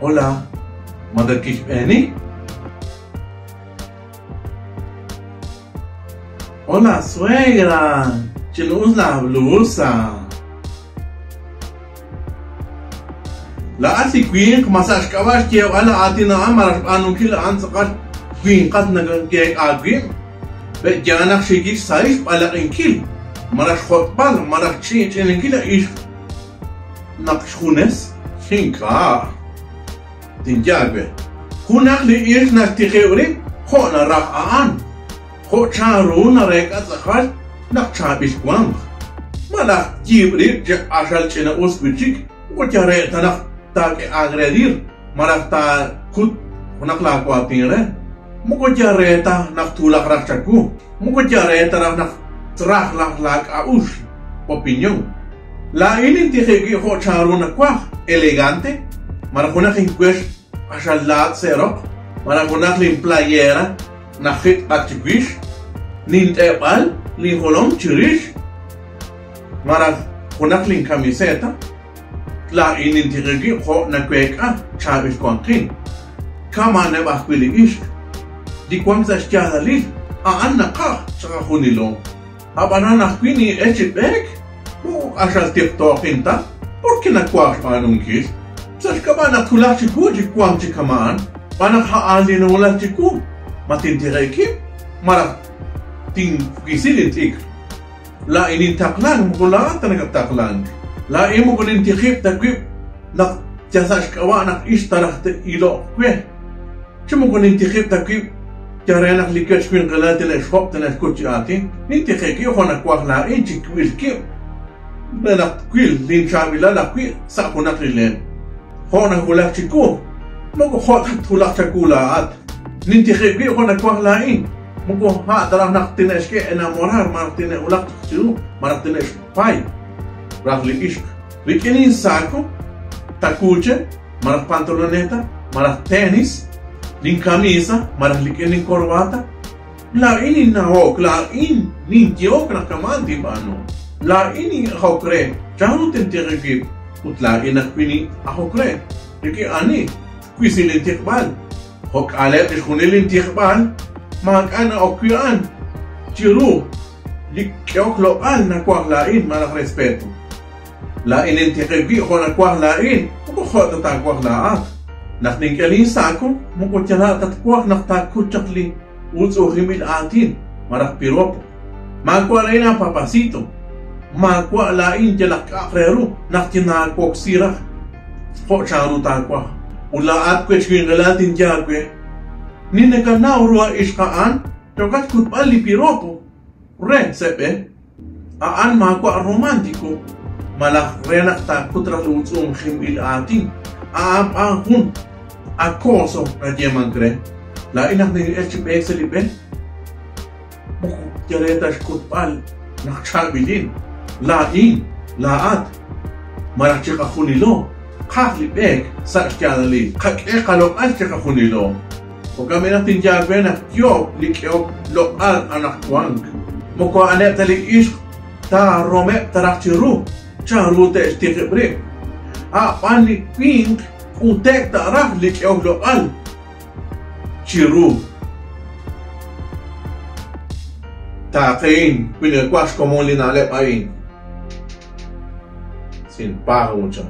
Hola, Madakich Eni. Hola, suegra. Chinus la blusa. La ati queen kumasash kawash kiyo ala atina amar anun kila ansaqar queen qat nagan kiyay agim. Bet janak shigik saif ala inkil. Marash khotbal marash chinch inkila ish naqshkhunes shinka. Tinjagbe. Hunak li ish naktikhewri khona raqaan. Kho charu na rek azakhal nak chabish kwang. Mala jibri je ashal china usbichik ko jare tanak ta ke agredir marak ta kut hunak la kwa tingre muko jare ta nak tulak rakchaku muko jare ta nak trah lak aush opinion la ini tihegi ho charu na kwa elegante marak hunak inquest ashal lat zero marak hunak lim playera na hit atwish nin tebal li holom chirish marak hunak lim camiseta la inintirigi ho na kweka chabish konkin kama ne bakwili ish di kwamza shjadali anna ka chahunilo abanana kwini echibek mo ashal tiktok inta porque na kwash anunkis sash kabana tulachi kuji kwamchi kaman bana haali no lachi ku matintireki mara tin gisilin tik la inintaklan mula tanaga taklan la imo ko nintikhip takwip nak jasash kawa nak ishtarah ilo kwe chimo ko nintikhip takwip jare nak likach kwin galati la shop tana kuchi ati nintikhiki ko nak kwa la inchi kwil kim na kwil lin chabila la kwil sa ko nak rilen ho na hulak chiku mo ko hot hulak chakula at nintikhiki ko nak kwa la in mo ko ha darah nak tineske enamorar martine ulak chiru martines pai Rahli ishk. Rikinin saco, tacuche, maras pantaloneta, maras tenis, nin camisa, maras likinin corbata. La ini na hok, la in nin tiok na kamanti bano. La ini hokre, janu tentirigib, ut la ina kwini ahokre. Riki ani, kwisilin tikbal. Hok alep ishkunilin tikbal, mag ana okuyan. Chiru, likyok loal na kwak la in maras respeto. La inintiqigi ko na kwa lain ko khota ta kwa laat nakning kalin sako mo ko tala tat kwa nakta kuchakli uzo himil atin marak piropo magwa lain papasito magwa lain jalak akreru naktina ko sira ko charu ta kwa ulaat ko chwin galatin jagwe ninne ka naurua ishqaan tokat kutbali piropo re sepe aan magwa romantiko malak renak ta kutra lutsum khimil atin ahun akoso na diamangre la inak ni hbx liben buku jareta skutpal nak chabilin la in laat malak chika khunilo khafli bek sa skadali khak e qalok al chika khunilo o kamena tinjagbe na kyo likyo lo al anak wang moko anet tali ish ta rome tarakchiru charu te stiqbre pani pink utek taraf lik lo al chiru taqin pile kwash como linale pain sin pago mucho